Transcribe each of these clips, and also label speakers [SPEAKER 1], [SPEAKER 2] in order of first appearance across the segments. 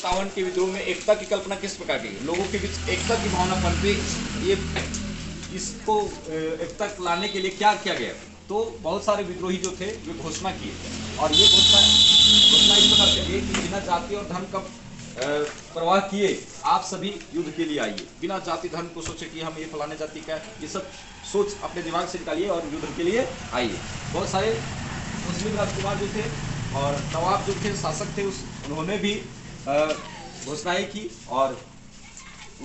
[SPEAKER 1] 1857 के विद्रोह में एकता की कल्पना किस प्रकार की, लोगों के बीच एकता की भावना पनपे, ये इसको एकता लाने के लिए क्या किया गया? तो बहुत सारे विद्रोही जो थे वे घोषणा किए, और ये घोषणा इस प्रकार से की कि बिना जाति और धर्म का प्रवाह किए आप सभी युद्ध के लिए आइए। बिना जाति धर्म को सोचे कि हम ये फलाने जाति का, ये सब सोच अपने दिमाग से निकालिए और युद्ध के लिए आइए। बहुत सारे मुस्लिम राजकुमार जो थे और नवाब जो थे, शासक थे, उन्होंने भी घोषणाएं की, और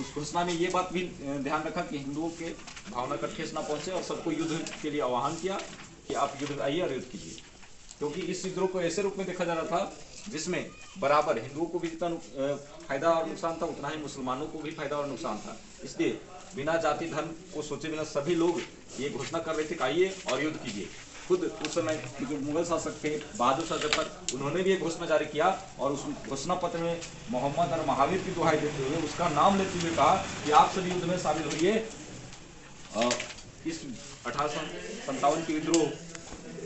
[SPEAKER 1] उस घोषणा में ये बात भी ध्यान रखा कि हिंदुओं के भावना का ठेस ना पहुंचे, और सबको युद्ध के लिए आह्वान किया कि आप युद्ध आइए और युद्ध कीजिए। क्योंकि इस विद्रोह को ऐसे रूप में देखा जा रहा था जिसमें बराबर हिंदुओं को भी जितना फायदा और नुकसान था, उतना ही मुसलमानों को भी फायदा और नुकसान था। इसलिए बिना जाति धर्म को सोचे बिना सभी लोग ये घोषणा कर रहे थे कि आइए और युद्ध कीजिए। खुद उस समय जो मुगल शासक थे बहादुर शाह जफर, उन्होंने भी एक घोषणा जारी किया, और उस घोषणा पत्र में मोहम्मद और महावीर की दुहाई देते हुए, उसका नाम लेते हुए कहा कि आप सभी युद्ध में शामिल होइए। इस 1857 के विद्रोह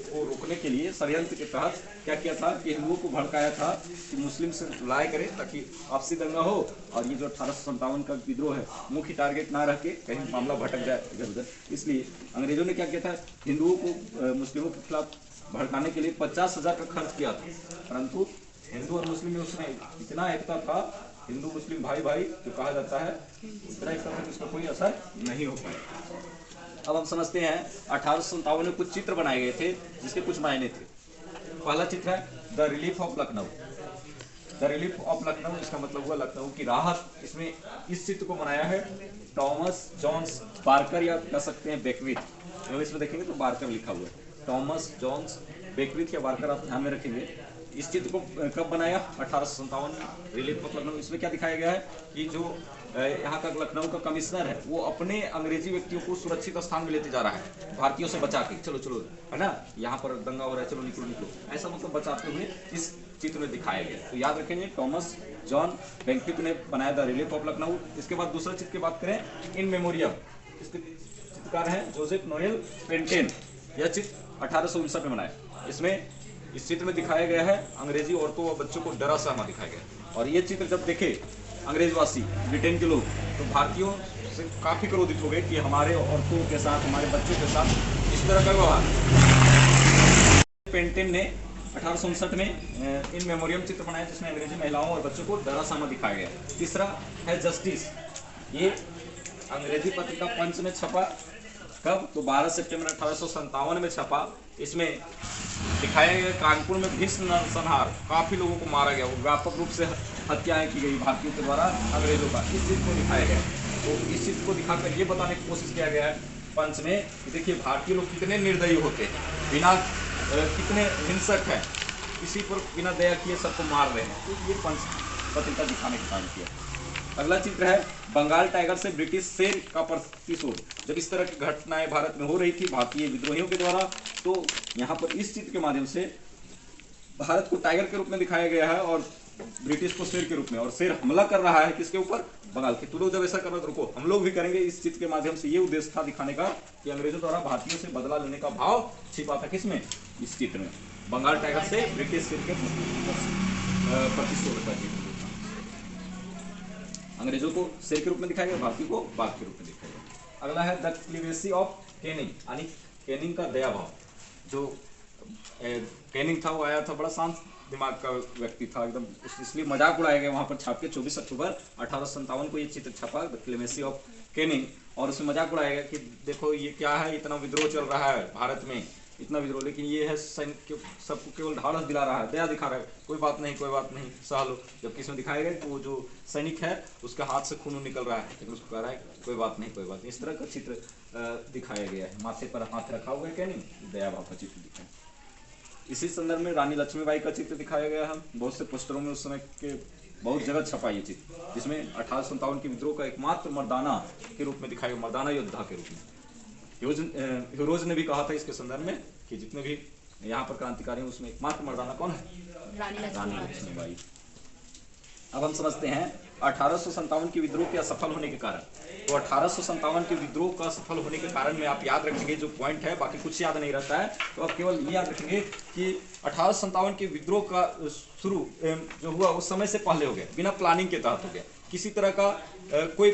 [SPEAKER 1] को रोकने के लिए षड्यंत्र के तहत क्या किया था कि हिंदुओं को भड़काया था कि मुस्लिम से लड़ाई करें ताकि आपसी दंगा हो, और ये जो 1857 का विद्रोह है मुख्य टारगेट ना रह के कहीं मामला भटक जाए इधर उधर। इसलिए अंग्रेजों ने क्या किया था, हिंदुओं को मुस्लिमों के खिलाफ भड़काने के लिए 50,000 का खर्च किया था, परंतु हिंदू और मुस्लिम में उसमें इतना एकता था, हिंदू मुस्लिम भाई भाई जो कहा जाता है, इतना एकता था कि उसका कोई असर नहीं हो पाया। अब हम समझते हैं 1857 में कुछ चित्र बनाए गए थे जिसके कुछ मायने थे। पहला चित्र है the relief of Lucknow. The relief of Lucknow, इसका मतलब हुआ लखनऊ की राहत। इसमें इस चित्र को बनाया है थॉमस जॉन्स बार्कर, या कह सकते हैं बेकविथ। इसमें देखेंगे तो बार्कर लिखा हुआ है, थॉमस जॉन्स बेकविथ या बार्कर, आप ध्यान में रखेंगे। इस चित्र को कब बनाया? 1857 में, रिलीफ ऑफ लखनऊ। इसमें क्या दिखाया गया है कि जो यहाँ का लखनऊ का कमिश्नर है वो अपने अंग्रेजी व्यक्तियों को सुरक्षित स्थान में लेते जा रहा है, भारतीयों से बचा के, चलो चलो, है ना, यहाँ पर दंगा हो रहा है, चलो निकलो निकलो, ऐसा मतलब बचाते हुए इस चित्र में दिखाया गया। तो याद रखेंगे, थॉमस जॉन बेकविथ ने बनाया था रिलीफ ऑफ लखनऊ। इसके बाद दूसरा चित्र की बात करें, इन मेमोरियम। इसके चित्रकार है जोसेफ नोएल पेंटेन। यह चित्र 1859 में बनाया। इसमें इस चित्र में दिखाया गया है अंग्रेजी औरतों और बच्चों को डरा सहमा दिखाया गया। और ये चित्र जब देखे अंग्रेजवासी, ब्रिटेन के लोग, तो भारतीयों से काफी क्रोधित हो गए कि हमारे औरतों के साथ, हमारे बच्चों के साथ इस तरह का व्यवहार। पेंटेन ने 1859 में इन मेमोरियम चित्र बनाया जिसमें अंग्रेजी महिलाओं और बच्चों को डरा सहमा दिखाया गया। तीसरा है जस्टिस। ये अंग्रेजी पत्रिका पंच में छपा, कब? तो 12 सितंबर 1857 में छपा। इसमें दिखाया गया कानपुर में भीषण नरसंहार, काफी लोगों को मारा गया, वो व्यापक रूप से हत्याएं की गई भारतीयों के द्वारा अंग्रेजों का। इस चित्र को दिखाया गया। तो इस चित्र को दिखाकर ये बताने की कोशिश किया गया है पंच में कि देखिए भारतीय लोग कितने निर्दयी होते हैं, बिना कितने हिंसक हैं, किसी पर बिना दया किए सबको मार रहे हैं। तो ये पंच पत्रिका दिखाने का काम किया। अगला चित्र है बंगाल टाइगर से ब्रिटिश शेर का प्रतिशोध। जब इस तरह की घटनाएं भारत में हो रही थी भारतीय विद्रोहियों के द्वारा, तो यहाँ पर इस चित्र के माध्यम से भारत को टाइगर के रूप में दिखाया गया है और ब्रिटिश को शेर के रूप में। और शेर हमला कर रहा है किसके ऊपर? बंगाल के। तो लोग जब ऐसा कर रहे तो रुको, हम लोग भी करेंगे। इस चित्र के माध्यम से ये उद्देश्य था दिखाने का कि अंग्रेजों द्वारा भारतीयों से बदला लेने का भाव छिपा था किसमें? इस चित्र में। बंगाल टाइगर से ब्रिटिश शेर के प्रतिशोध का चित्र। अंग्रेजों को शेर के रूप में दिखाया गया, भारतीयों को बाघ के रूप में दिखाया गया। अगला है द क्लीवेसी ऑफ कैनिंग, यानी कैनिंग का दया भाव। जो कैनिंग था वो आया था, बड़ा शांत दिमाग का व्यक्ति था एकदम, इसलिए मजाक उड़ाया गया वहां पर छाप के। 24 अक्टूबर 1857 को ये चित्र छपा, द क्लेमेसी ऑफ कैनिंग, और उसमें मजाक उड़ाया गया कि देखो ये क्या है, इतना विद्रोह चल रहा है भारत में, इतना विद्रोह, लेकिन ये है सैनिक सबको केवल ढाढ़स दिला रहा है, दया दिखा रहा है, कोई बात नहीं कोई बात नहीं, सह लो। जबकि इसमें दिखाया गया कि वो जो सैनिक है उसके हाथ से खून निकल रहा है, लेकिन उसको कह रहा है कोई बात नहीं कोई बात नहीं। इस तरह का चित्र दिखाया गया है। माथे पर हाथ रखा हुआ है कैनिंग, दया भाव का चित्र दिखाया। इसी संदर्भ में रानी लक्ष्मीबाई का चित्र दिखाया गया है। बहुत से पोस्टरों में उस समय के बहुत जगह छपा ये चित्र, जिसमें 1857 के विद्रोह का एकमात्र मर्दाना के रूप में दिखाया गया, मर्दाना योद्धा के रूप में। हीरोज ने भी कहा था इसके संदर्भ में कि जितने भी यहाँ पर क्रांतिकारी हैं उसमें एकमात्र मर्दाना कौन है? रानी लक्ष्मीबाई। अब हम समझते हैं 1857 के विद्रोह के असफल होने के कारण, तो 1857 के विद्रोह का सफल होने के कारण में आप याद रखेंगे जो पॉइंट है, बाकी कुछ याद नहीं रहता है, तो आप केवल ये याद रखेंगे कि 1857 के विद्रोह का शुरू जो हुआ उस समय से पहले हो गया, बिना प्लानिंग के तहत हो गया, किसी तरह का कोई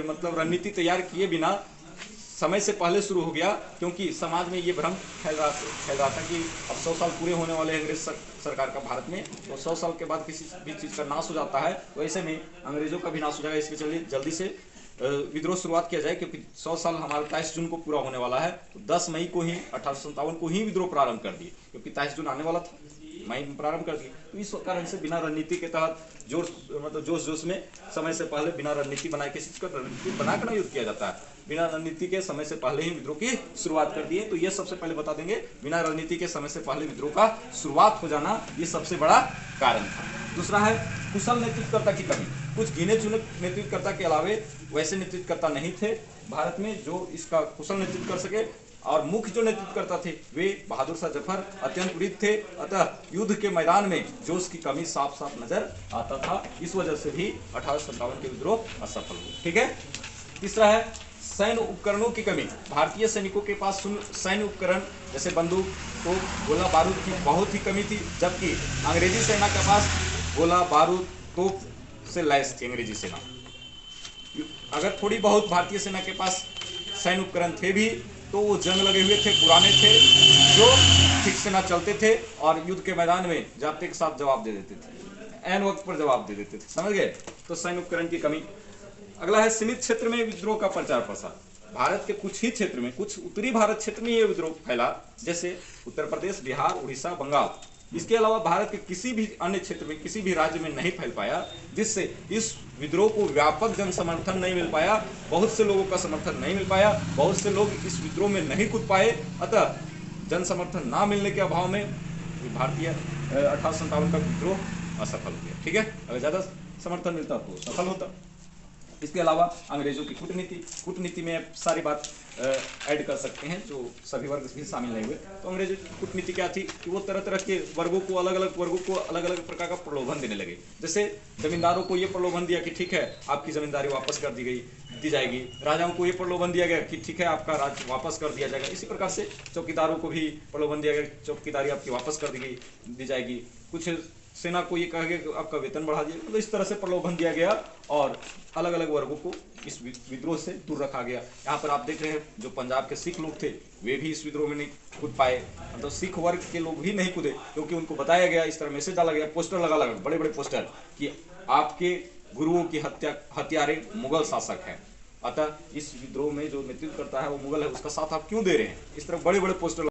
[SPEAKER 1] मतलब रणनीति तैयार किए बिना समय से पहले शुरू हो गया, क्योंकि समाज में ये भ्रम फैल रहा था कि अब 100 साल पूरे होने वाले अंग्रेज सरकार का भारत में, तो 100 साल के बाद किसी भी चीज़ का नाश हो जाता है, तो ऐसे में अंग्रेजों का भी नाश हो जाएगा, इसके चलिए जल्दी से विद्रोह शुरुआत किया जाए, क्योंकि 100 साल हमारा 23 जून को पूरा होने वाला है, तो 10 मई को ही 1857 को ही विद्रोह प्रारंभ कर दिए, क्योंकि 23 जून आने वाला था, मई में प्रारंभ कर दिए। तो इस कारण से बिना रणनीति के तहत जोश में समय से पहले बिना रणनीति बनाए, किसी चीज का रणनीति बनाकर युद्ध किया जाता है, बिना रणनीति के समय से पहले ही विद्रोह की शुरुआत कर दिए। तो ये सबसे पहले बता देंगे, बिना रणनीति के समय से पहले विद्रोह का शुरुआत हो जाना ये सबसे बड़ा कारण था। दूसरा है कुशल नेतृत्वकर्ता की कमी। कुछ गिने चुने नेतृत्वकर्ता के अलावे वैसे नेतृत्वकर्ता नहीं थे भारत में जो इसका कुशल नेतृत्व कर सके, और मुख्य जो नेतृत्वकर्ता थे वे बहादुर शाह जफर अत्यंत वृद्ध थे, अतः युद्ध के मैदान में जोश की कमी साफ साफ नजर आता था, इस वजह से भी 1857 के विद्रोह असफल हुए। ठीक है। तीसरा है सैन्य उपकरणों की कमी। भारतीय सैनिकों के पास सैन्य उपकरण जैसे बंदूक, तोप, गोला बारूद की बहुत ही कमी थी, जबकि अंग्रेजी सेना के पास गोला बारूद तोप से लैस थी अंग्रेजी सेना। अगर थोड़ी बहुत भारतीय सेना के पास सैन्य उपकरण थे भी तो वो जंग लगे हुए थे, पुराने थे, जो ठीक से ना चलते थे और युद्ध के मैदान में जाते के साथ जवाब दे देते थे, ऐन वक्त पर जवाब दे देते थे, समझ गए। तो सैन्य उपकरण की कमी। अगला है सीमित क्षेत्र में विद्रोह का प्रचार प्रसार। भारत के कुछ ही क्षेत्र में, कुछ उत्तरी भारत क्षेत्र में ये विद्रोह फैला, जैसे उत्तर प्रदेश, बिहार, उड़ीसा, बंगाल। इसके अलावा भारत के किसी भी अन्य क्षेत्र में, किसी भी राज्य में नहीं फैल पाया, जिससे इस विद्रोह को व्यापक जन समर्थन नहीं मिल पाया, बहुत से लोगों का समर्थन नहीं मिल पाया, बहुत से लोग इस विद्रोह में नहीं कूद पाए, अतः जन समर्थन ना मिलने के अभाव में भारतीय 1857 का विद्रोह असफल हो गया। ठीक है। अगर ज्यादा समर्थन मिलता तो सफल होता। इसके अलावा अंग्रेजों की कूटनीति में सारी बात ऐड कर सकते हैं, जो सभी वर्ग भी शामिल नहीं हुए। तो अंग्रेजों की कूटनीति क्या थी कि वो तरह तरह के वर्गों को अलग अलग प्रकार का प्रलोभन देने लगे। जैसे जमींदारों को ये प्रलोभन दिया कि ठीक है आपकी जमींदारी वापस कर दी जाएगी, राजाओं को ये प्रलोभन दिया गया कि ठीक है आपका राज्य वापस कर दिया जाएगा। इसी प्रकार से चौकीदारों को भी प्रलोभन दिया गया, चौकीदारी आपकी वापस कर दी जाएगी। कुछ सेना को ये कहा गया कि आपका वेतन बढ़ा दिया। तो इस तरह से प्रलोभन दिया गया और अलग अलग वर्गों को इस विद्रोह से दूर रखा गया। यहाँ पर आप देख रहे हैं जो पंजाब के सिख लोग थे वे भी इस विद्रोह में नहीं कूद पाए, मतलब सिख वर्ग के लोग भी नहीं कूदे, क्योंकि उनको बताया गया, इस तरह मैसेज डाला गया, पोस्टर लगा बड़े बड़े पोस्टर कि आपके गुरुओं की हत्यारे मुगल शासक हैं, अतः इस विद्रोह में जो नेतृत्व करता है वो मुगल है, उसका साथ आप क्यों दे रहे हैं। इस तरह बड़े बड़े पोस्टर